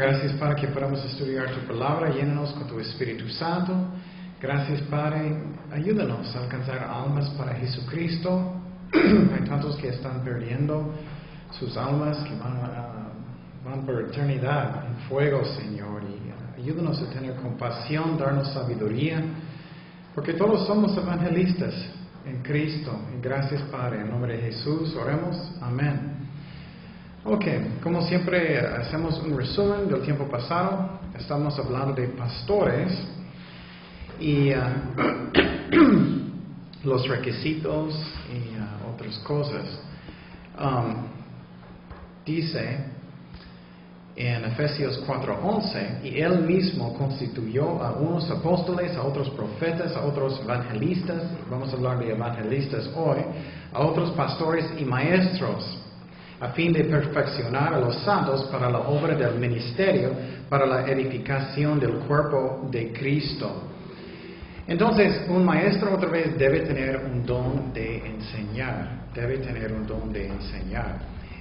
gracias, Padre, que podamos estudiar tu palabra. Llénanos con tu Espíritu Santo. Gracias, Padre. Ayúdanos a alcanzar almas para Jesucristo. Hay tantos que están perdiendo sus almas, que van por eternidad en fuego, Señor. Y ayúdanos a tener compasión, darnos sabiduría, porque todos somos evangelistas en Cristo. Y gracias, Padre. En nombre de Jesús, oremos. Amén. Ok, como siempre hacemos un resumen del tiempo pasado. Estamos hablando de pastores y los requisitos y otras cosas. Dice en Efesios 4:11, y Él mismo constituyó a unos apóstoles, a otros profetas, a otros evangelistas, vamos a hablar de evangelistas hoy, a otros pastores y maestros, a fin de perfeccionar a los santos para la obra del ministerio, para la edificación del cuerpo de Cristo. Entonces, un maestro otra vez debe tener un don de enseñar,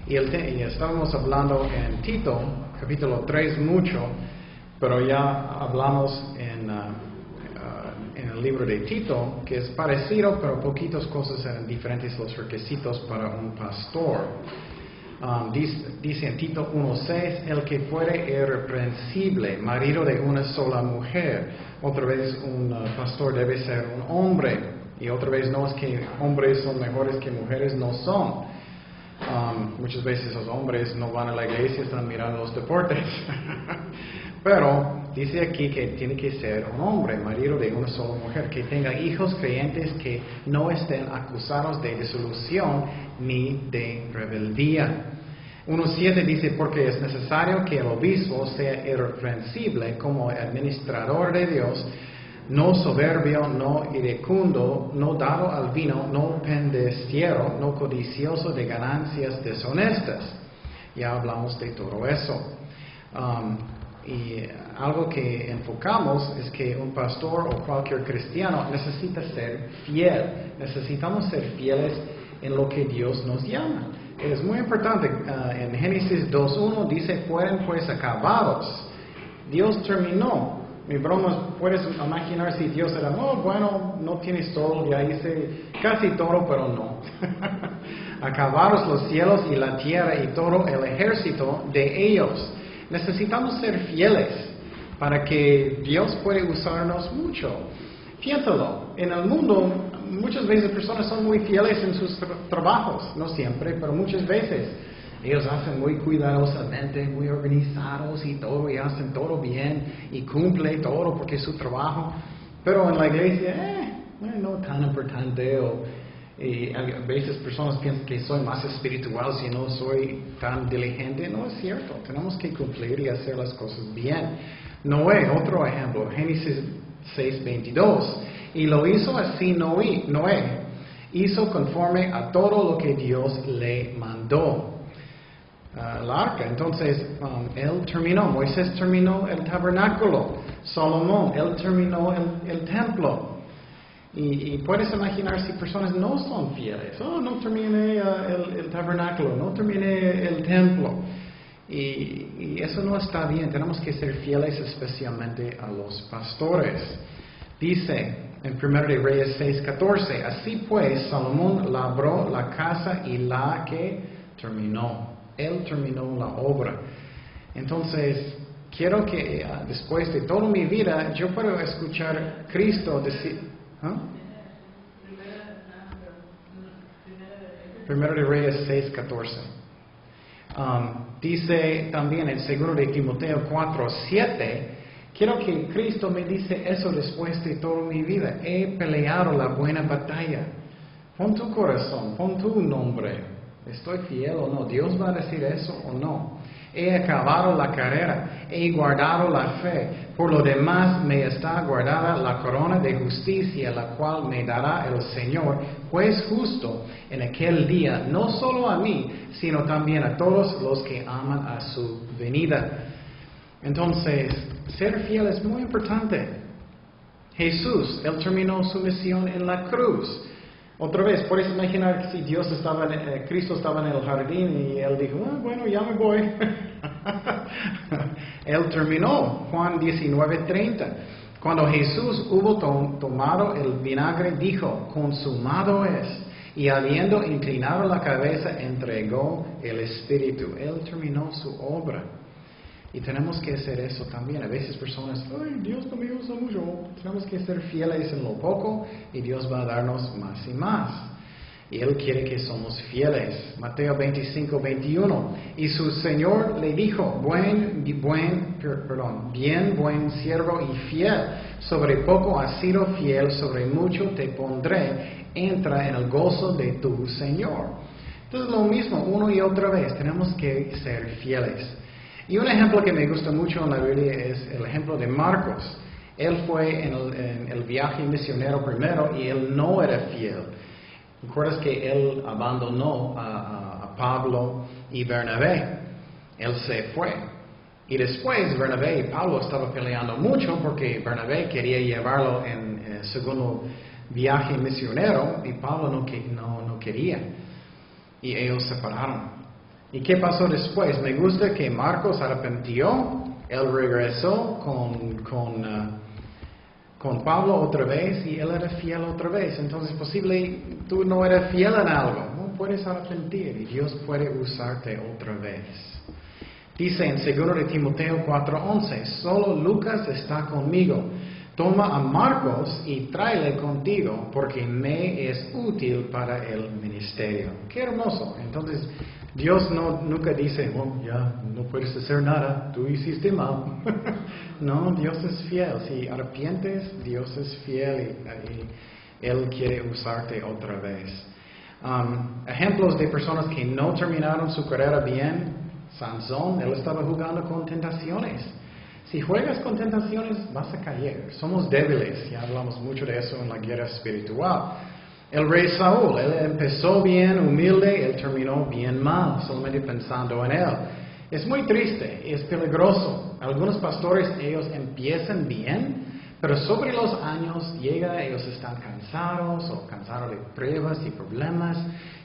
Y estábamos hablando en Tito, capítulo 3 mucho, pero ya hablamos en el libro de Tito, que es parecido, pero poquitas cosas eran diferentes los requisitos para un pastor. Dice en Tito 1:6, el que fuere irreprensible, marido de una sola mujer. Otra vez un pastor debe ser un hombre. Y otra vez no es que hombres son mejores que mujeres, no son. Muchas veces los hombres no van a la iglesia, están mirando los deportes. Pero dice aquí que tiene que ser un hombre, marido de una sola mujer, que tenga hijos creyentes que no estén acusados de disolución ni de rebeldía. 1:7 dice, porque es necesario que el obispo sea irreprensible como administrador de Dios, no soberbio, no iracundo, no dado al vino, no pendenciero, no codicioso de ganancias deshonestas. Ya hablamos de todo eso. Y algo que enfocamos es que un pastor o cualquier cristiano necesita ser fiel. Necesitamos ser fieles en lo que Dios nos llama. Es muy importante. En Génesis 2:1 dice, fueron pues acabados. Dios terminó. Mi broma, puedes imaginar si Dios era, bueno, no tienes todo, ya hice casi todo, pero no. Acabados los cielos y la tierra y todo el ejército de ellos. Necesitamos ser fieles para que Dios pueda usarnos mucho. Piénsalo, en el mundo muchas veces personas son muy fieles en sus trabajos, no siempre, pero muchas veces. Ellos hacen muy cuidadosamente, muy organizados y todo, y hacen todo bien y cumplen todo porque es su trabajo. Pero en la iglesia, no tan importante. Y a veces personas piensan que soy más espiritual si no soy tan diligente. No es cierto. Tenemos que cumplir y hacer las cosas bien. Noé, otro ejemplo, Génesis 6:22. Y lo hizo así Noé. Hizo conforme a todo lo que Dios le mandó. La arca. Entonces, él terminó, Moisés terminó el tabernáculo, Salomón, él terminó el templo. Y puedes imaginar si personas no son fieles, no terminé el tabernáculo, no terminé el templo. Y eso no está bien, tenemos que ser fieles especialmente a los pastores. Dice en 1 de Reyes 6:14, así pues Salomón labró la casa y la que terminó. Él terminó la obra. Entonces, quiero que después de toda mi vida, yo pueda escuchar a Cristo decir... Primero de Reyes 6:14. Dice también en 2 de Timoteo 4:7, quiero que Cristo me dice eso después de toda mi vida. He peleado la buena batalla. Pon tu corazón, pon tu nombre. ¿Estoy fiel o no? ¿Dios va a decir eso o no? He acabado la carrera, he guardado la fe. Por lo demás me está guardada la corona de justicia, la cual me dará el Señor, juez justo, en aquel día, no solo a mí, sino también a todos los que aman a su venida. Entonces, ser fiel es muy importante. Jesús, Él terminó su misión en la cruz. Otra vez, puedes imaginar si Cristo estaba en el jardín y Él dijo, bueno, ya me voy. Él terminó. Juan 19:30. Cuando Jesús hubo tomado el vinagre, dijo, consumado es. Y habiendo inclinado la cabeza, entregó el Espíritu. Él terminó su obra. Y tenemos que hacer eso también. A veces personas, ay, Dios no me usa mucho. Tenemos que ser fieles en lo poco y Dios va a darnos más y más. Y Él quiere que somos fieles. Mateo 25:21. Y su Señor le dijo, bien buen siervo y fiel. Sobre poco has sido fiel, sobre mucho te pondré. Entra en el gozo de tu Señor. Entonces lo mismo, uno y otra vez, tenemos que ser fieles. Y un ejemplo que me gusta mucho en la Biblia es el ejemplo de Marcos. Él fue en el viaje misionero primero y él no era fiel. ¿Recuerdas que él abandonó a Pablo y Bernabé? Él se fue. Y después Bernabé y Pablo estaban peleando mucho porque Bernabé quería llevarlo en el segundo viaje misionero y Pablo no quería. Y ellos se separaron. ¿Y qué pasó después? Me gusta que Marcos arrepintió, él regresó con Pablo otra vez y él era fiel otra vez. Entonces, posible tú no eres fiel en algo, no puedes arrepentir y Dios puede usarte otra vez. Dice en 2 de Timoteo 4:11, solo Lucas está conmigo. Toma a Marcos y tráele contigo, porque me es útil para el ministerio. Qué hermoso. Entonces, Dios nunca dice, ya no puedes hacer nada, tú hiciste mal. No, Dios es fiel. Si arrepientes, Dios es fiel y Él quiere usarte otra vez. Ejemplos de personas que no terminaron su carrera bien. Sansón, él estaba jugando con tentaciones. Si juegas con tentaciones, vas a caer. Somos débiles, ya hablamos mucho de eso en la guerra espiritual. El rey Saúl, él empezó bien, humilde, él terminó bien mal, solamente pensando en él. Es muy triste, es peligroso. Algunos pastores, ellos empiezan bien, pero sobre los años ellos están cansados o cansados de pruebas y problemas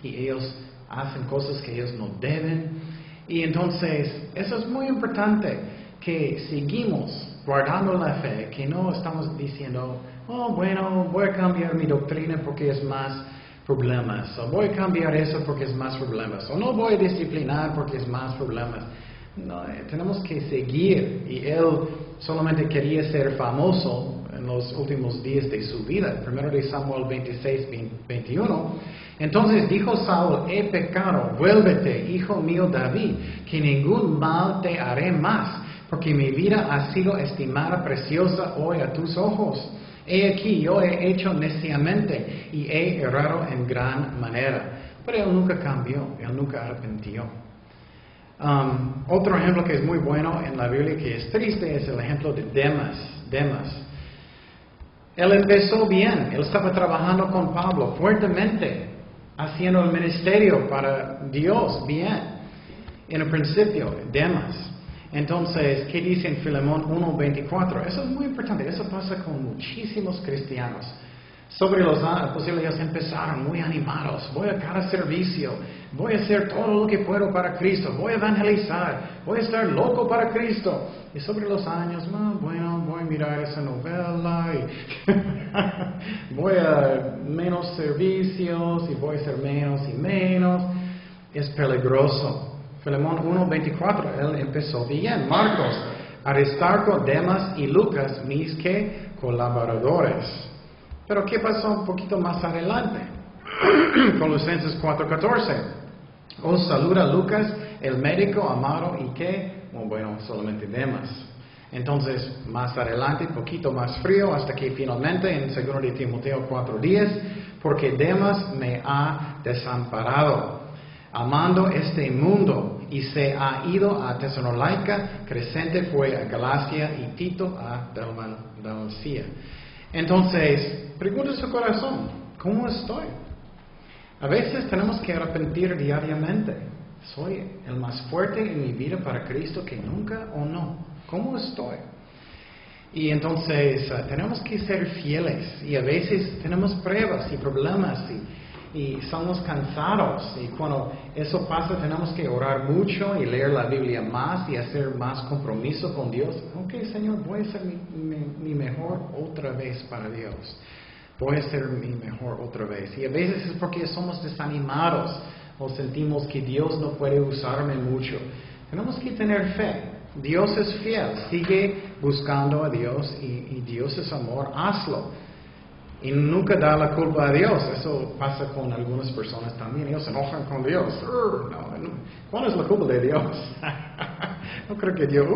y ellos hacen cosas que ellos no deben. Y entonces, eso es muy importante, que seguimos guardando la fe, que no estamos diciendo, voy a cambiar mi doctrina porque es más problemas, o voy a cambiar eso porque es más problemas, o no voy a disciplinar porque es más problemas. No, tenemos que seguir, y él solamente quería ser famoso en los últimos días de su vida. 1 de Samuel 26:21. Entonces dijo Saúl, he pecado, vuélvete, hijo mío David, que ningún mal te haré más, porque mi vida ha sido estimada preciosa hoy a tus ojos. He aquí, yo he hecho neciamente y he errado en gran manera. Pero él nunca cambió, él nunca arrepintió. Otro ejemplo que es muy bueno en la Biblia, que es triste, es el ejemplo de Demas. Él empezó bien, él estaba trabajando con Pablo fuertemente, haciendo el ministerio para Dios bien. En el principio, Demas. Entonces, ¿qué dice en Filemón 1:24? Eso es muy importante, eso pasa con muchísimos cristianos. Sobre los años, posible ellos empezaron muy animados, voy a cada servicio, voy a hacer todo lo que puedo para Cristo, voy a evangelizar, voy a estar loco para Cristo. Y sobre los años, voy a mirar esa novela y voy a menos servicios y voy a hacer menos y menos. Es peligroso. Filemón 1:24, él empezó bien. Marcos, Aristarco, Demas y Lucas, mis que colaboradores. Pero ¿qué pasó un poquito más adelante? Colosenses 4:14. Os saluda Lucas, el médico amado, y que, solamente Demas. Entonces, más adelante, un poquito más frío, hasta que finalmente en 2 de Timoteo 4:10, porque Demas me ha desamparado, amando este mundo, y se ha ido a Tesalónica, Crescente fue a Galacia y Tito a Dalmacia. Entonces, pregunta su corazón, ¿cómo estoy? A veces tenemos que arrepentir diariamente. ¿Soy el más fuerte en mi vida para Cristo que nunca o no? ¿Cómo estoy? Y entonces tenemos que ser fieles y a veces tenemos pruebas y problemas y somos cansados. Y cuando eso pasa, tenemos que orar mucho y leer la Biblia más y hacer más compromiso con Dios. Ok, Señor, voy a hacer mi mejor otra vez para Dios. Voy a hacer mi mejor otra vez. Y a veces es porque somos desanimados o sentimos que Dios no puede usarme mucho. Tenemos que tener fe. Dios es fiel. Sigue buscando a Dios y Dios es amor. Hazlo. Y nunca da la culpa a Dios. Eso pasa con algunas personas también. Ellos se enojan con Dios. No. ¿Cuál es la culpa de Dios? No creo que Dios,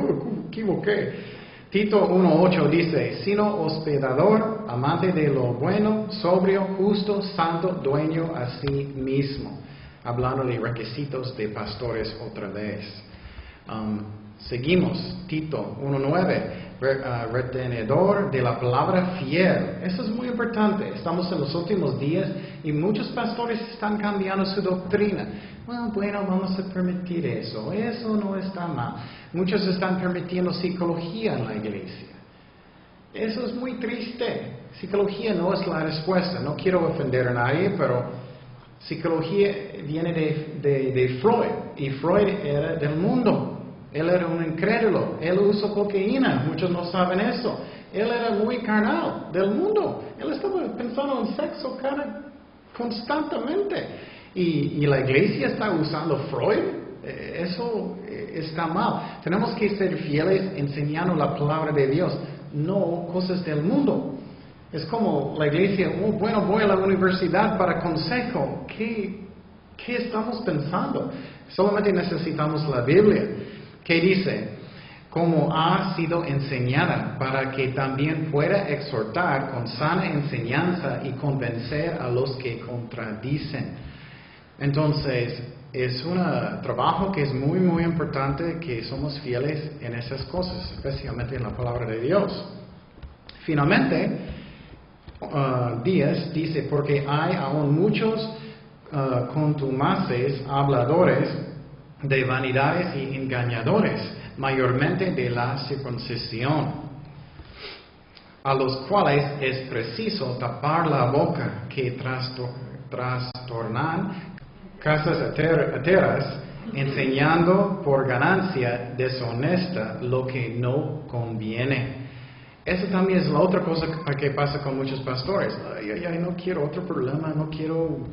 equivoqué. Tito 1:8 dice, sino hospedador, amante de lo bueno, sobrio, justo, santo, dueño a sí mismo. Hablando de requisitos de pastores otra vez. Seguimos, Tito 1:9, retenedor de la palabra fiel. Eso es muy importante. Estamos en los últimos días y muchos pastores están cambiando su doctrina. Bueno, vamos a permitir eso. Eso no está mal. Muchos están permitiendo psicología en la iglesia. Eso es muy triste. Psicología no es la respuesta. No quiero ofender a nadie, pero psicología viene de Freud. Y Freud era del mundo. Él era un incrédulo. Él usó cocaína. Muchos no saben eso. Él era muy carnal del mundo. Él estaba pensando en sexo constantemente. Y la iglesia está usando Freud. Eso está mal. Tenemos que ser fieles enseñando la palabra de Dios, no cosas del mundo. Es como la iglesia, bueno, voy a la universidad para consejo. ¿Qué estamos pensando? Solamente necesitamos la Biblia. ¿Qué dice? Como ha sido enseñada, para que también pueda exhortar con sana enseñanza y convencer a los que contradicen. Entonces, es un trabajo que es muy, muy importante que somos fieles en esas cosas, especialmente en la palabra de Dios. Finalmente, 10 dice, porque hay aún muchos contumaces, habladores de vanidades y engañadores, mayormente de la circuncisión, a los cuales es preciso tapar la boca, que trastornan casas enteras, enseñando por ganancia deshonesta lo que no conviene. Eso también es la otra cosa que pasa con muchos pastores. Ay, no quiero otro problema, no quiero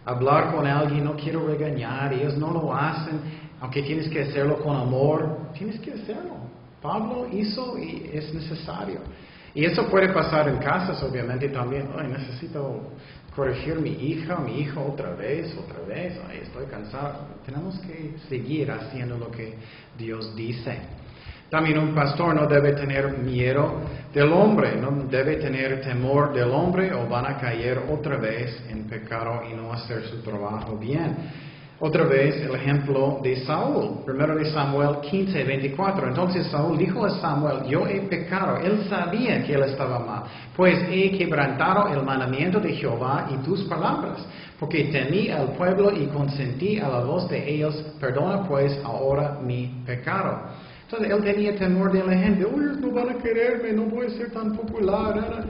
hablar con alguien, no quiero regañar, ellos no lo hacen, aunque tienes que hacerlo con amor, tienes que hacerlo. Pablo hizo y es necesario. Y eso puede pasar en casas, obviamente, también. Ay, necesito corregir mi hijo otra vez. Ay, estoy cansado. Tenemos que seguir haciendo lo que Dios dice. También un pastor no debe tener miedo del hombre, no debe tener temor del hombre o van a caer otra vez en pecado y no hacer su trabajo bien. Otra vez el ejemplo de Saúl, 1 de Samuel 15:24. Entonces Saúl dijo a Samuel, yo he pecado. Él sabía que él estaba mal, pues he quebrantado el mandamiento de Jehová y tus palabras, porque temí al pueblo y consentí a la voz de ellos. Perdona pues ahora mi pecado. Entonces él tenía temor de la gente. No van a quererme, no voy a ser tan popular.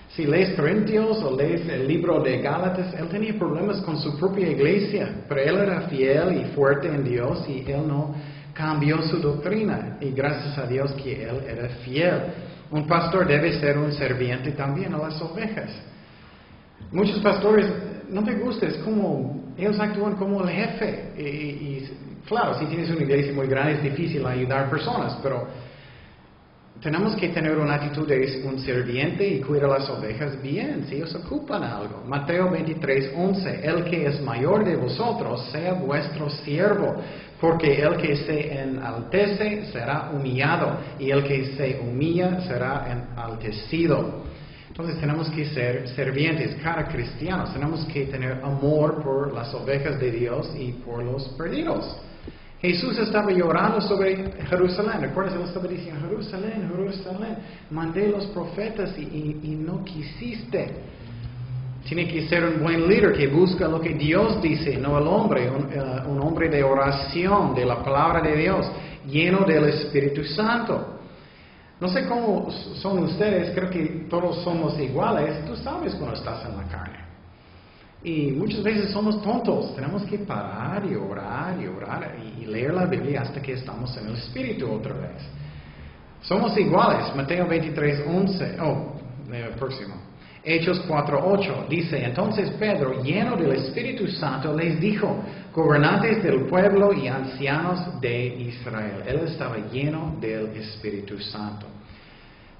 Si lees Corintios o lees el libro de Gálatas, él tenía problemas con su propia iglesia, pero él era fiel y fuerte en Dios y él no cambió su doctrina. Y gracias a Dios que él era fiel. Un pastor debe ser un serviente también a las ovejas. Muchos pastores, no te gusta, es como, ellos actúan como el jefe. Y claro, si tienes una iglesia muy grande es difícil ayudar personas, pero tenemos que tener una actitud de un serviente y cuidar las ovejas bien, si ellos ocupan algo. Mateo 23:11, el que es mayor de vosotros sea vuestro siervo, porque el que se enaltece será humillado, y el que se humilla será enaltecido. Entonces tenemos que ser servientes, cada cristiano, tenemos que tener amor por las ovejas de Dios y por los perdidos. Jesús estaba llorando sobre Jerusalén. ¿Recuerdas? Él estaba diciendo, Jerusalén, Jerusalén, mandé los profetas y no quisiste. Tiene que ser un buen líder que busca lo que Dios dice, no el hombre, un hombre de oración, de la palabra de Dios, lleno del Espíritu Santo. No sé cómo son ustedes, creo que todos somos iguales. Tú sabes cuando estás en la carne. Y muchas veces somos tontos. Tenemos que parar y orar y leer la Biblia hasta que estamos en el Espíritu otra vez. Somos iguales. Mateo 23:11. Próximo. Hechos 4:8 dice, entonces Pedro, lleno del Espíritu Santo, les dijo, gobernantes del pueblo y ancianos de Israel. Él estaba lleno del Espíritu Santo.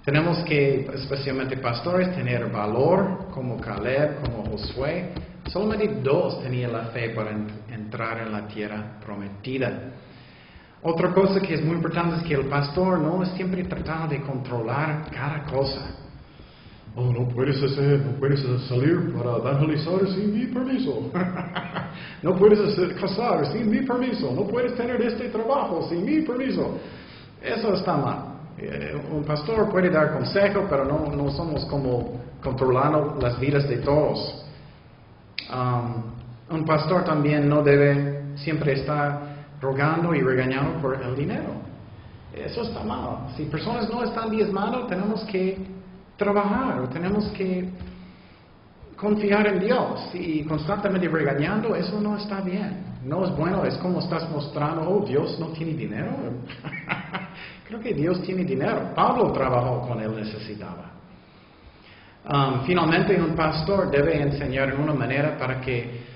Tenemos que, especialmente pastores, tener valor como Caleb, como Josué. Solamente 2 tenían la fe para entrar en la tierra prometida. Otra cosa que es muy importante es que el pastor no es siempre tratando de controlar cada cosa. Oh, no puedes salir para evangelizar sin mi permiso. No puedes casar sin mi permiso. No puedes tener este trabajo sin mi permiso. Eso está mal. Un pastor puede dar consejo, pero no somos como controlando las vidas de todos. Un pastor también no debe siempre estar rogando y regañando por el dinero. Eso está mal. Si personas no están diezmando, tenemos que trabajar o tenemos que confiar en Dios. Y constantemente regañando, eso no está bien. No es bueno, es como estás mostrando, oh, Dios no tiene dinero. Creo que Dios tiene dinero. Pablo trabajó con él, necesitaba. Finalmente, un pastor debe enseñar en una manera para que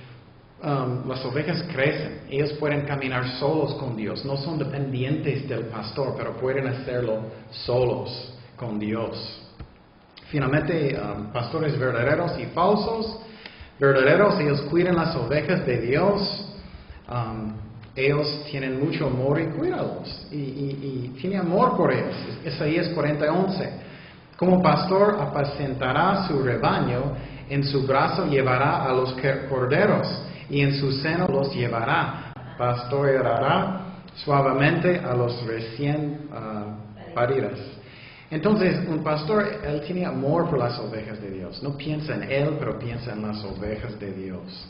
las ovejas crecen. Ellos pueden caminar solos con Dios. No son dependientes del pastor, pero pueden hacerlo solos con Dios. Finalmente, pastores verdaderos y falsos. Verdaderos, ellos cuidan las ovejas de Dios. Ellos tienen mucho amor y cuidados. Y tienen amor por ellos. Isaías 40:11. Como pastor apacentará su rebaño, en su brazo llevará a los corderos, y en su seno los llevará. Pastoreará suavemente a los recién paridas. Entonces, un pastor, él tiene amor por las ovejas de Dios. No piensa en él, pero piensa en las ovejas de Dios.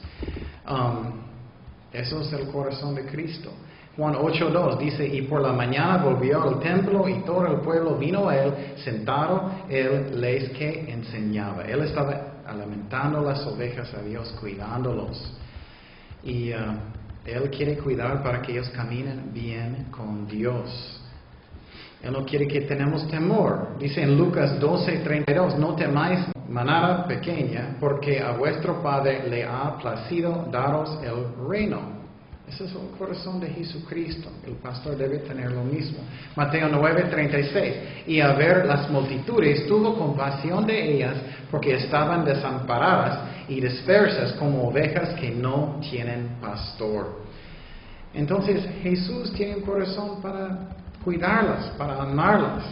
Eso es el corazón de Cristo. Juan 8:2 dice, y por la mañana volvió al templo y todo el pueblo vino a él, sentado, él les que enseñaba. Él estaba alimentando las ovejas a Dios, cuidándolos. Y él quiere cuidar para que ellos caminen bien con Dios. Él no quiere que tenemos temor. Dice en Lucas 12:32, no temáis manada pequeña, porque a vuestro Padre le ha placido daros el reino. Ese es el corazón de Jesucristo. El pastor debe tener lo mismo. Mateo 9:36, y al ver las multitudes tuvo compasión de ellas, porque estaban desamparadas y dispersas como ovejas que no tienen pastor. Entonces Jesús tiene un corazón para cuidarlas, para amarlas,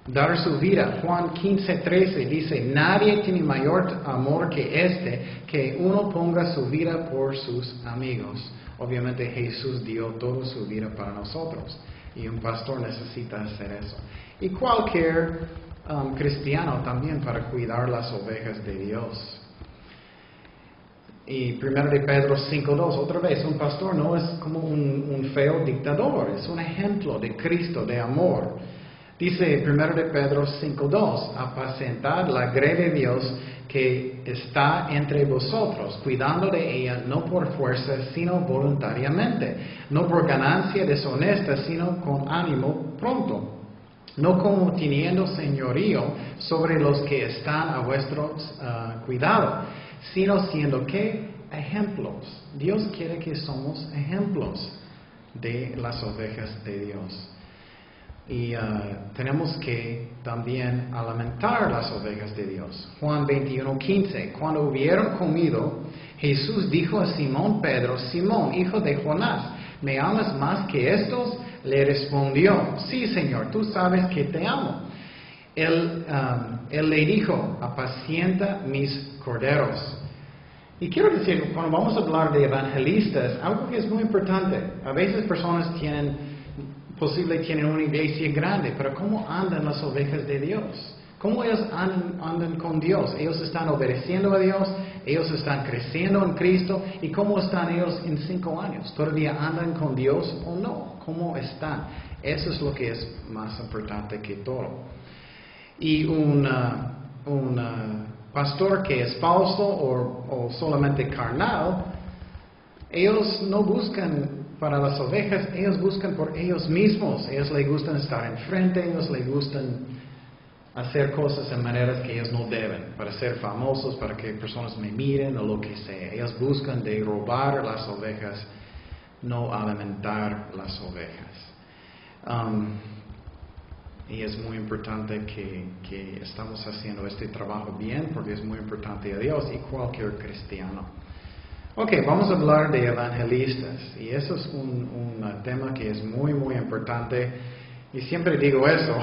dar su vida. Juan 15:13 dice, nadie tiene mayor amor que este, que uno ponga su vida por sus amigos. Obviamente Jesús dio toda su vida para nosotros y un pastor necesita hacer eso. Y cualquier cristiano también para cuidar las ovejas de Dios. Y 1 de Pedro 5:2, otra vez, un pastor no es como un feo dictador, es un ejemplo de Cristo, de amor. Dice 1 de Pedro 5:2, apacentad la grey de Dios que está entre vosotros, cuidando de ella no por fuerza, sino voluntariamente, no por ganancia deshonesta, sino con ánimo pronto, no como teniendo señorío sobre los que están a vuestro cuidado, sino siendo que ejemplos. Dios quiere que somos ejemplos de las ovejas de Dios. Y tenemos que también alimentar las ovejas de Dios. Juan 21:15. Cuando hubieron comido, Jesús dijo a Simón Pedro, Simón, hijo de Jonás, ¿me amas más que estos? Le respondió, sí, Señor, tú sabes que te amo. Él le dijo, apacienta mis corderos. Y quiero decir, cuando vamos a hablar de evangelistas, algo que es muy importante. A veces personas tienen una iglesia grande, pero ¿cómo andan las ovejas de Dios? ¿Cómo ellos andan con Dios? Ellos están obedeciendo a Dios, ellos están creciendo en Cristo, ¿y cómo están ellos en 5 años? ¿Todavía andan con Dios o no? ¿Cómo están? Eso es lo que es más importante que todo. Y un pastor que es falso o solamente carnal, ellos no buscan para las ovejas, ellos buscan por ellos mismos. Ellos les gustan estar enfrente, ellos les gustan hacer cosas en maneras que ellos no deben, para ser famosos, para que personas me miren o lo que sea. Ellos buscan de robar las ovejas, no alimentar las ovejas. Y es muy importante que estamos haciendo este trabajo bien, porque es muy importante a Dios y cualquier cristiano. Ok, vamos a hablar de evangelistas, y eso es un tema que es muy, muy importante, y siempre digo eso,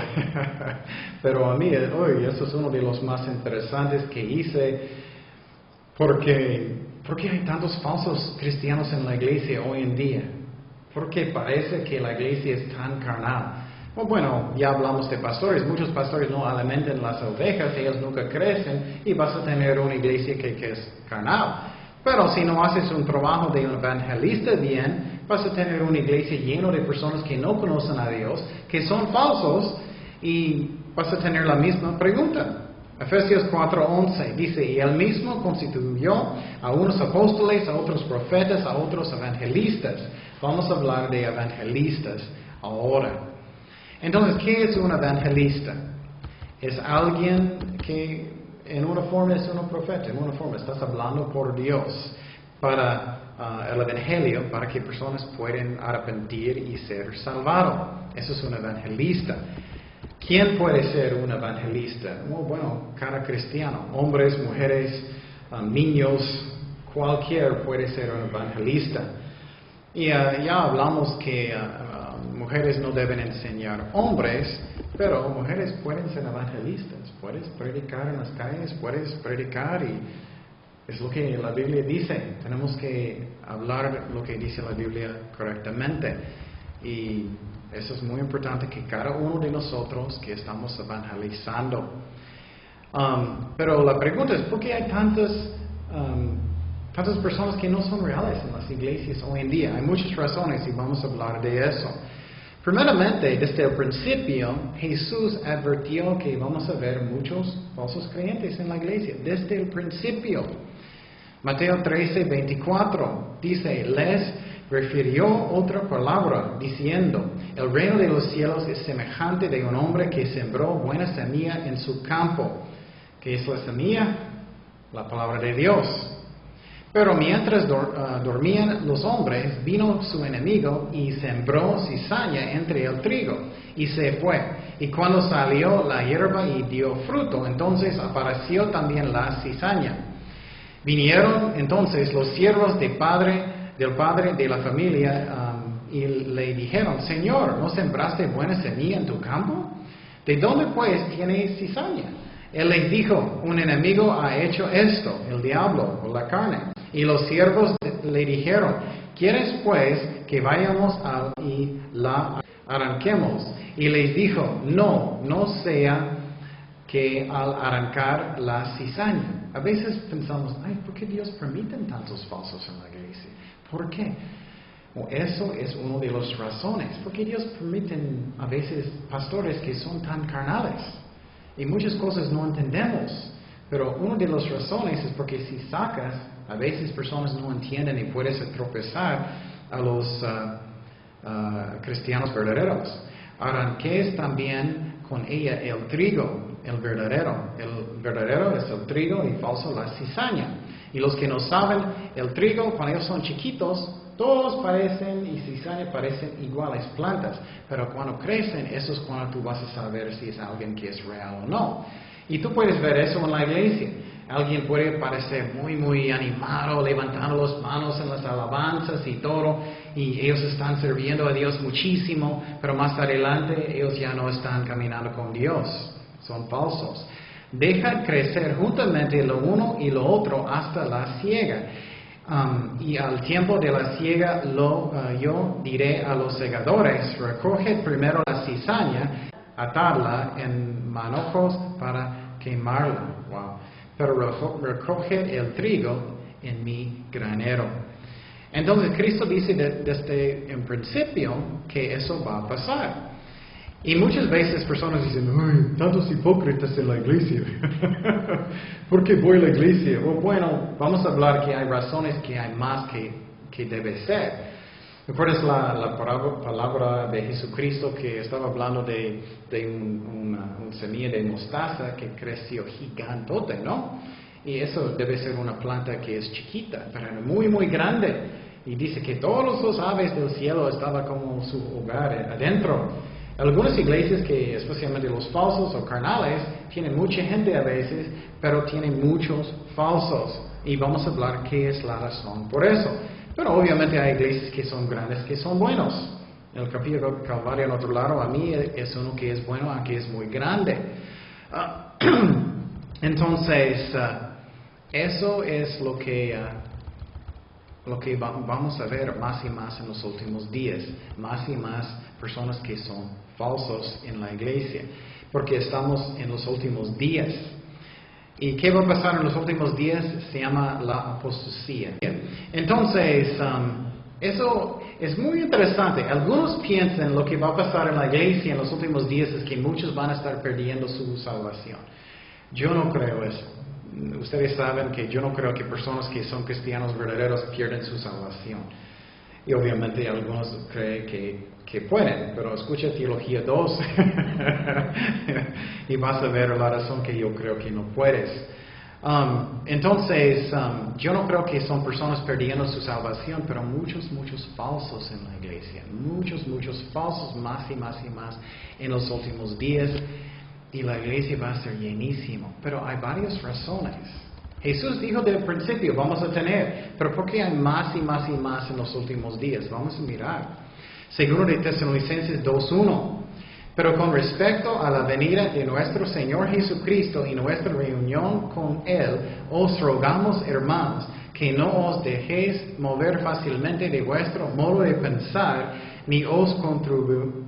pero a mí hoy eso es uno de los más interesantes que hice, porque hay tantos falsos cristianos en la iglesia hoy en día, porque parece que la iglesia es tan carnal. Bueno, ya hablamos de pastores, muchos pastores no alimentan las ovejas, ellos nunca crecen, y vas a tener una iglesia que es carnal. Pero si no haces un trabajo de un evangelista bien, vas a tener una iglesia llena de personas que no conocen a Dios, que son falsos, y vas a tener la misma pregunta. Efesios 4:11 dice, y él mismo constituyó a unos apóstoles, a otros profetas, a otros evangelistas. Vamos a hablar de evangelistas ahora. Entonces, ¿qué es un evangelista? Es alguien que en una forma es un profeta, en una forma estás hablando por Dios para el evangelio, para que personas puedan arrepentir y ser salvados. Eso es un evangelista. ¿Quién puede ser un evangelista? Bueno, cada cristiano, hombres, mujeres, niños, cualquier puede ser un evangelista. Y ya hablamos que mujeres no deben enseñar hombres, pero mujeres pueden ser evangelistas. Puedes predicar en las calles, puedes predicar, y es lo que la Biblia dice. Tenemos que hablar lo que dice la Biblia correctamente. Y eso es muy importante, que cada uno de nosotros que estamos evangelizando. Pero la pregunta es, ¿por qué hay tantas personas que no son reales en las iglesias hoy en día? Hay muchas razones y vamos a hablar de eso. Primeramente, desde el principio, Jesús advirtió que vamos a ver muchos falsos creyentes en la iglesia. Desde el principio. Mateo 13:24 dice, les refirió otra palabra, diciendo, el reino de los cielos es semejante de un hombre que sembró buena semilla en su campo. ¿Qué es la semilla? La palabra de Dios. Pero mientras dormían los hombres, vino su enemigo y sembró cizaña entre el trigo, y se fue. Y cuando salió la hierba y dio fruto, entonces apareció también la cizaña. Vinieron entonces los siervos del padre de la familia y le dijeron, Señor, ¿no sembraste buena semilla en tu campo? ¿De dónde pues tienes cizaña? Él les dijo, un enemigo ha hecho esto, el diablo o la carne. Y los siervos le dijeron, ¿quieres pues que vayamos y la arranquemos? Y les dijo, no sea que al arrancar la cizaña. A veces pensamos, ¿por qué Dios permite tantos falsos en la iglesia? ¿Por qué? Eso es una de las razones. ¿Por qué Dios permite a veces pastores que son tan carnales? Y muchas cosas no entendemos. Pero una de las razones es porque si sacas, a veces personas no entienden y puedes tropezar a los cristianos verdaderos. Arranques también con ella el trigo, el verdadero. El verdadero es el trigo y falso la cizaña. Y los que no saben, el trigo, cuando ellos son chiquitos, todos parecen y cizaña parecen iguales plantas. Pero cuando crecen, eso es cuando tú vas a saber si es alguien que es real o no. Y tú puedes ver eso en la iglesia. Alguien puede parecer muy, muy animado, levantando las manos en las alabanzas y todo, y ellos están sirviendo a Dios muchísimo, pero más adelante ellos ya no están caminando con Dios. Son falsos. Deja crecer juntamente lo uno y lo otro hasta la siega. Y al tiempo de la siega yo diré a los segadores, recoge primero la cizaña, atarla en manojos para quemarla. Wow. Pero recoge el trigo en mi granero. Entonces Cristo dice desde el principio que eso va a pasar. Y muchas veces personas dicen, ¡ay, tantos hipócritas en la iglesia! ¿Por qué voy a la iglesia? Bueno, vamos a hablar que hay razones que hay más que debe ser. ¿Recuerdas la palabra de Jesucristo que estaba hablando de una semilla de mostaza que creció gigantote, ¿no? Y eso debe ser una planta que es chiquita, pero muy, muy grande. Y dice que todos los aves del cielo estaban como su hogar adentro. Algunas iglesias que, especialmente los falsos o carnales, tienen mucha gente a veces, pero tienen muchos falsos. Y vamos a hablar qué es la razón por eso. Pero obviamente hay iglesias que son grandes, que son buenos. El Capillo Calvario en otro lado, a mí es uno que es bueno, aunque es muy grande. Entonces, eso es lo que vamos a ver más y más en los últimos días. Más y más personas que son falsos en la iglesia. Porque estamos en los últimos días. ¿Y qué va a pasar en los últimos días? Se llama la apostasía. Entonces, eso es muy interesante. Algunos piensan lo que va a pasar en la iglesia en los últimos días es que muchos van a estar perdiendo su salvación. Yo no creo eso. Ustedes saben que yo no creo que personas que son cristianos verdaderos pierden su salvación. Y obviamente algunos creen que pueden, pero escucha Teología 2 y vas a ver la razón que yo creo que no puedes. Entonces, yo no creo que son personas perdiendo su salvación, pero muchos falsos en la iglesia. Muchos falsos, más y más en los últimos días. Y la iglesia va a ser llenísimo. Pero hay varias razones. Jesús dijo desde el principio, vamos a tener, pero ¿por qué hay más y más en los últimos días? Vamos a mirar. Segundo de Tesalonicenses 2:1. Pero con respecto a la venida de nuestro Señor Jesucristo y nuestra reunión con Él, os rogamos, hermanos, que no os dejéis mover fácilmente de vuestro modo de pensar, ni os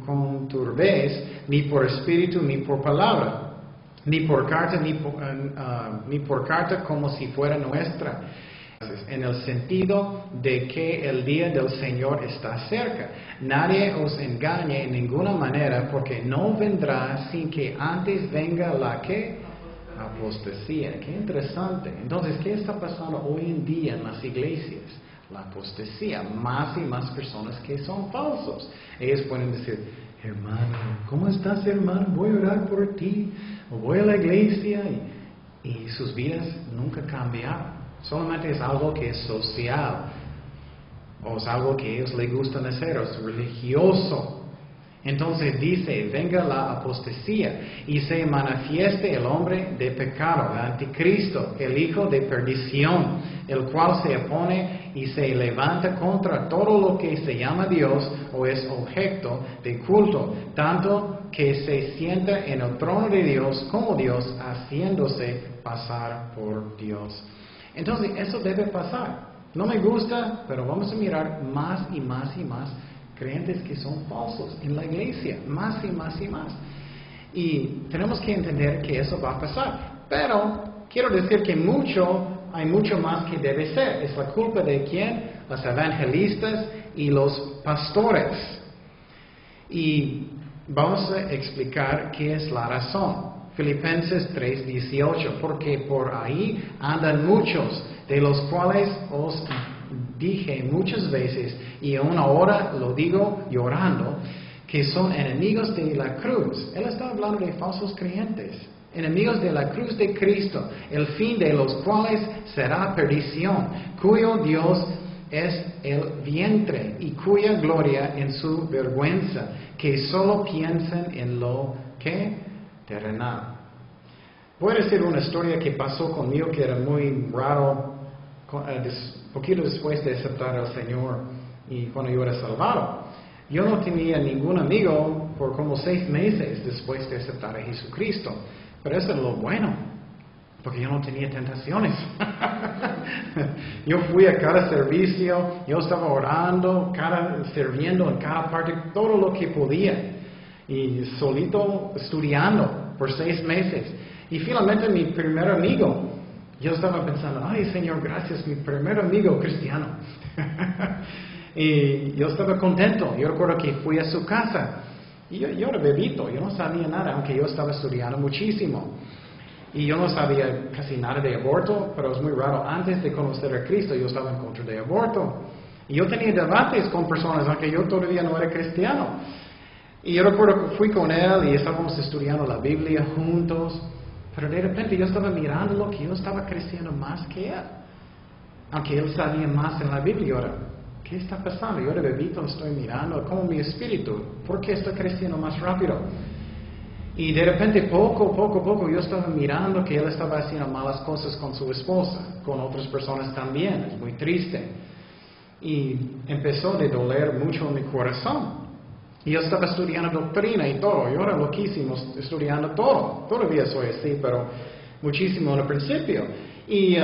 conturbéis, ni por espíritu, ni por palabra, ni por carta como si fuera nuestra, en el sentido de que el día del Señor está cerca. Nadie os engañe en ninguna manera, porque no vendrá sin que antes venga la que apostasía. Qué interesante. Entonces, ¿qué está pasando hoy en día en las iglesias? La apostasía. Más y más personas que son falsos. Ellos pueden decir, hermano, ¿cómo estás, hermano? Voy a orar por ti. O voy a la iglesia. Y sus vidas nunca cambiaron. Solamente es algo que es social. O es algo que a ellos les gusta hacer. O es religioso. Entonces dice, venga la apostasía y se manifieste el hombre de pecado, el anticristo, el hijo de perdición, el cual se opone y se levanta contra todo lo que se llama Dios o es objeto de culto, tanto que se sienta en el trono de Dios como Dios, haciéndose pasar por Dios. Entonces eso debe pasar. No me gusta, pero vamos a mirar más y más creyentes que son falsos en la iglesia, más y más. Y tenemos que entender que eso va a pasar. Pero quiero decir que hay mucho más que debe ser. Es la culpa de quién? Los evangelistas y los pastores. Y vamos a explicar qué es la razón. Filipenses 3:18, porque por ahí andan muchos, de los cuales os dije muchas veces, y aún ahora lo digo llorando, que son enemigos de la cruz. Él está hablando de falsos creyentes, enemigos de la cruz de Cristo, el fin de los cuales será perdición, cuyo Dios es el vientre y cuya gloria en su vergüenza, que solo piensan en lo que terrenal. Voy a decir una historia que pasó conmigo que era muy raro, poquito después de aceptar al Señor y cuando yo era salvado. Yo no tenía ningún amigo por como 6 meses después de aceptar a Jesucristo, pero eso es lo bueno, porque yo no tenía tentaciones. Yo fui a cada servicio, yo estaba orando, sirviendo en cada parte, todo lo que podía, y solito estudiando por 6 meses. Y finalmente mi primer amigo, yo estaba pensando, ay Señor, gracias, mi primer amigo cristiano. Y yo estaba contento. Yo recuerdo que fui a su casa Y yo era bebito, yo no sabía nada, aunque yo estaba estudiando muchísimo. Y yo no sabía casi nada de aborto, pero es muy raro. Antes de conocer a Cristo, yo estaba en contra de aborto. Y yo tenía debates con personas, aunque yo todavía no era cristiano. Y yo recuerdo que fui con él y estábamos estudiando la Biblia juntos. Pero de repente yo estaba mirándolo, que yo estaba creciendo más que él. Aunque él sabía más en la Biblia. Ahora, ¿qué está pasando? Yo era bebito, estoy mirando como mi espíritu. ¿Por qué estoy creciendo más rápido? Y de repente, poco a poco, yo estaba mirando que él estaba haciendo malas cosas con su esposa, con otras personas también. Es muy triste. Y empezó a doler mucho en mi corazón. Y yo estaba estudiando doctrina y todo. Yo era loquísimo estudiando todo. Todavía soy así, pero muchísimo en el principio. Y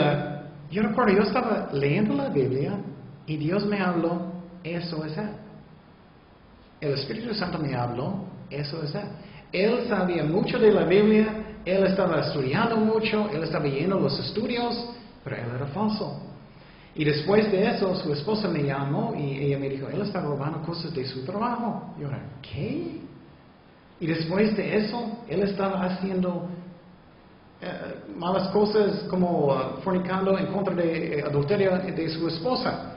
yo recuerdo, yo estaba leyendo la Biblia y Dios me habló, eso es Él. El Espíritu Santo me habló, eso es Él. Él sabía mucho de la Biblia, él estaba estudiando mucho, él estaba yendo a los estudios, pero él era falso. Y después de eso, su esposa me llamó y ella me dijo, él está robando cosas de su trabajo. Y yo era, ¿qué? Y después de eso, él estaba haciendo malas cosas como fornicando en contra de adulterio de su esposa.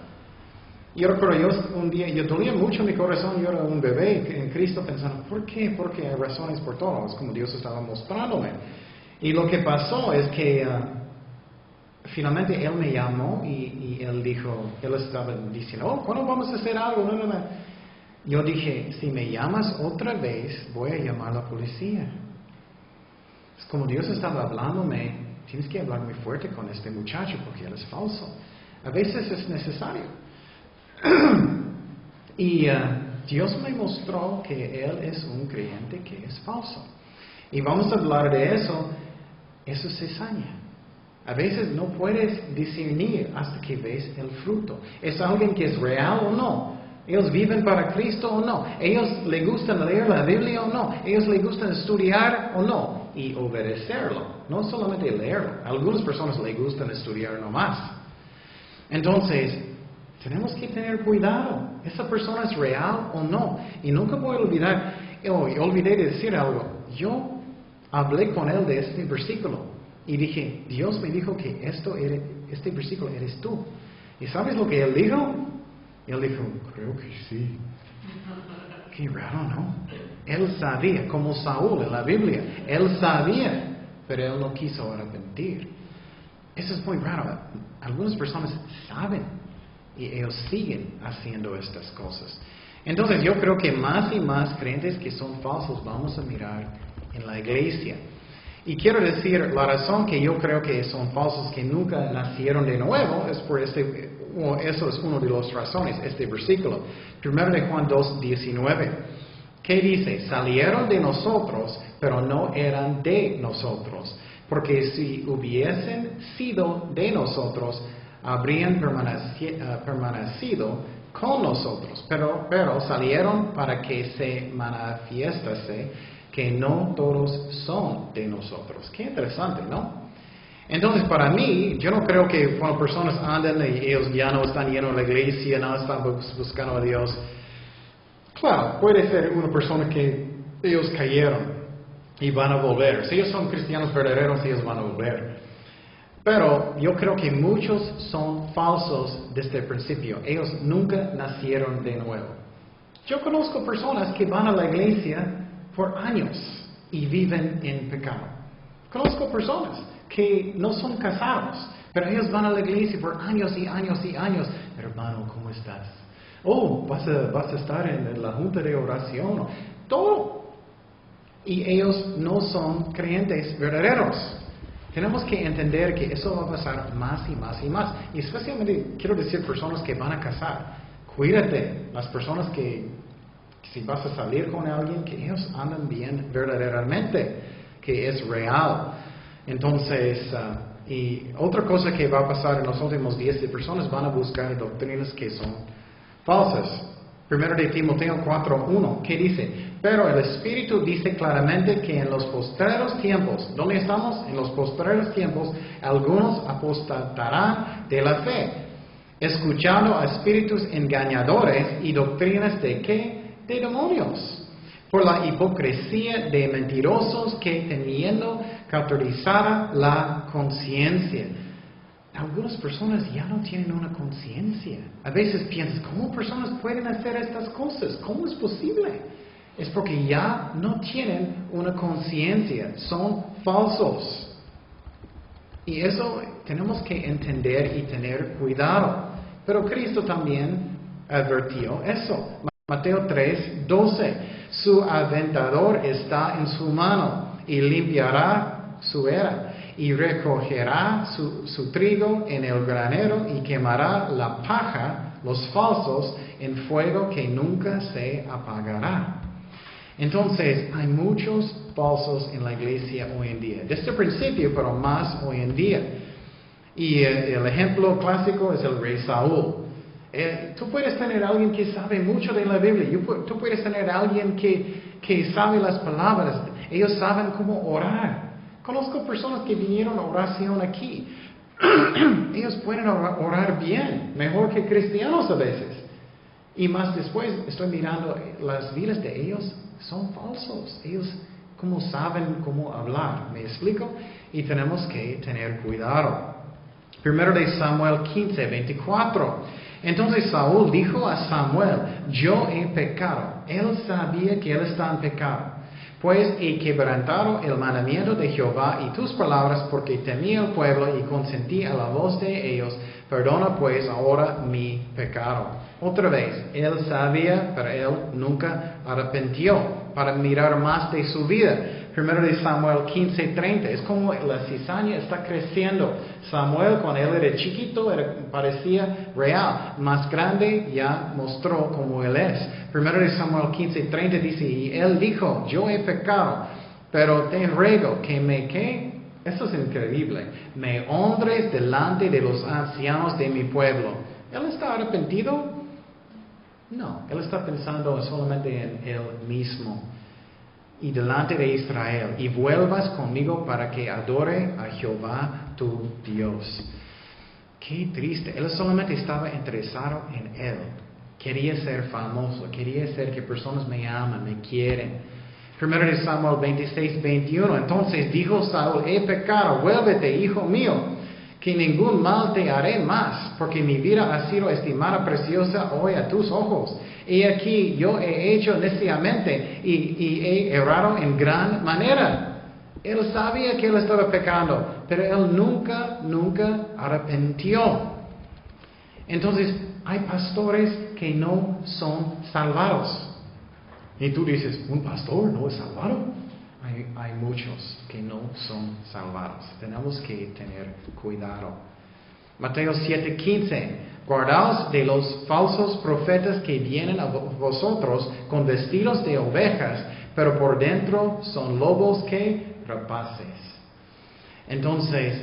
Yo recuerdo, un día, yo dolía mucho mi corazón, yo era un bebé en Cristo pensando, ¿por qué? Porque hay razones por todo, es como Dios estaba mostrándome. Y lo que pasó es que finalmente Él me llamó y Él dijo, Él estaba diciendo, oh, ¿cuándo vamos a hacer algo? No. Yo dije, si me llamas otra vez, voy a llamar a la policía. Es como Dios estaba hablándome, tienes que hablar muy fuerte con este muchacho porque él es falso. A veces es necesario. Y Dios me mostró que Él es un creyente que es falso. Y vamos a hablar de eso. Eso es cizaña. A veces no puedes discernir hasta que ves el fruto. ¿Es alguien que es real o no? ¿Ellos viven para Cristo o no? ¿Ellos les gustan leer la Biblia o no? ¿Ellos les gustan estudiar o no? Y obedecerlo. No solamente leerlo. A algunas personas les gustan estudiar nomás. Entonces, tenemos que tener cuidado. ¿Esa persona es real o no? Y nunca voy a olvidar, olvidé de decir algo. Yo hablé con él de este versículo y dije, Dios me dijo que este versículo eres tú. ¿Y sabes lo que él dijo? Él dijo, creo que sí. Qué raro, ¿no? Él sabía, como Saúl en la Biblia. Él sabía, pero él no quiso arrepentir. Eso es muy raro. Algunas personas saben. Y ellos siguen haciendo estas cosas. Entonces yo creo que más y más creyentes que son falsos vamos a mirar en la iglesia. Y quiero decir, la razón que yo creo que son falsos, que nunca nacieron de nuevo, es por eso es una de las razones, este versículo. 1 de Juan 2:19. ¿Qué dice? Salieron de nosotros, pero no eran de nosotros. Porque si hubiesen sido de nosotros, habrían permanecido con nosotros, pero salieron para que se manifestase que no todos son de nosotros. Qué interesante, ¿no? Entonces, para mí, yo no creo que cuando personas andan y ellos ya no están yendo a la iglesia, no están buscando a Dios. Claro, puede ser una persona que ellos cayeron y van a volver. Si ellos son cristianos verdaderos, ellos van a volver. Pero yo creo que muchos son falsos desde el principio. Ellos nunca nacieron de nuevo. Yo conozco personas que van a la iglesia por años y viven en pecado. Conozco personas que no son casados, pero ellos van a la iglesia por años y años y años. Hermano, ¿cómo estás? Oh, vas a estar en la junta de oración. Todo. Y ellos no son creyentes verdaderos. Tenemos que entender que eso va a pasar más y más y más. Y especialmente quiero decir personas que van a casar. Cuídate. Las personas que si vas a salir con alguien, que ellos andan bien verdaderamente, que es real. Entonces, y otra cosa que va a pasar en los últimos días, de personas van a buscar doctrinas que son falsas. 1 de Timoteo 4:1, ¿qué dice? Pero el Espíritu dice claramente que en los postreros tiempos, ¿dónde estamos? En los postreros tiempos, algunos apostatarán de la fe, escuchando a espíritus engañadores y doctrinas de ¿qué? De demonios. por la hipocresía de mentirosos que teniendo cauterizada la conciencia. Algunas personas ya no tienen una conciencia. A veces piensas, ¿cómo personas pueden hacer estas cosas? ¿Cómo es posible? Es porque ya no tienen una conciencia, son falsos. Y eso tenemos que entender y tener cuidado. Pero Cristo también advirtió eso. Mateo 3:12. Su aventador está en su mano y limpiará su era y recogerá su trigo en el granero y quemará la paja, los falsos, en fuego que nunca se apagará. Entonces, hay muchos falsos en la iglesia hoy en día. Desde el principio, pero más hoy en día. Y el ejemplo clásico es el rey Saúl. Tú puedes tener a alguien que sabe mucho de la Biblia. Tú puedes tener a alguien que sabe las palabras. Ellos saben cómo orar. Conozco personas que vinieron a oración aquí. Ellos pueden orar bien, mejor que cristianos a veces. Y más después estoy mirando las vidas de ellos, son falsos. Ellos como saben cómo hablar, ¿me explico? Y tenemos que tener cuidado. Primero de Samuel 15:24. Entonces Saúl dijo a Samuel, yo he pecado. Él sabía que él estaba en pecado. Pues he quebrantado el mandamiento de Jehová y tus palabras porque temí al pueblo y consentí a la voz de ellos. Perdona pues ahora mi pecado. Otra vez, él sabía, pero él nunca arrepintió para mirar más de su vida. Primero de Samuel 15:30. Es como la cizaña está creciendo. Samuel cuando él era chiquito parecía real. Más grande ya mostró cómo él es. Primero de Samuel 15:30 dice, y él dijo, yo he pecado, pero te ruego que ¿qué? Eso es increíble. Me honres delante de los ancianos de mi pueblo. ¿Él está arrepentido? No, él está pensando solamente en él mismo. Y delante de Israel, y vuelvas conmigo para que adore a Jehová tu Dios. Qué triste, él solamente estaba interesado en él. Quería ser famoso, quería ser que personas me aman, me quieren. Primero de Samuel 26:21. Entonces dijo Saúl, he pecado, vuélvete, hijo mío, que ningún mal te haré más, porque mi vida ha sido estimada preciosa hoy a tus ojos. Y aquí yo he hecho neciamente y he errado en gran manera. Él sabía que él estaba pecando, pero él nunca arrepintió. Entonces, hay pastores que no son salvados. Y tú dices, ¿un pastor no es salvado? Hay muchos que no son salvados. Tenemos que tener cuidado. Mateo 7:15. Guardaos de los falsos profetas que vienen a vosotros con vestidos de ovejas, pero por dentro son lobos que rapaces. Entonces,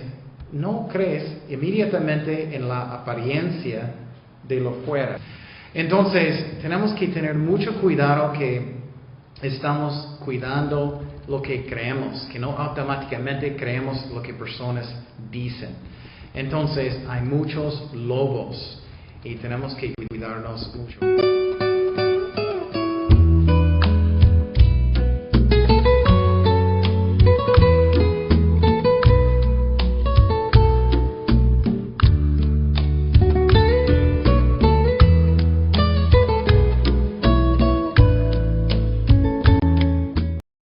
no crees inmediatamente en la apariencia de lo fuera. Entonces, tenemos que tener mucho cuidado que estamos cuidando lo que creemos, que no automáticamente creemos lo que personas dicen. Entonces, hay muchos lobos y tenemos que cuidarnos mucho.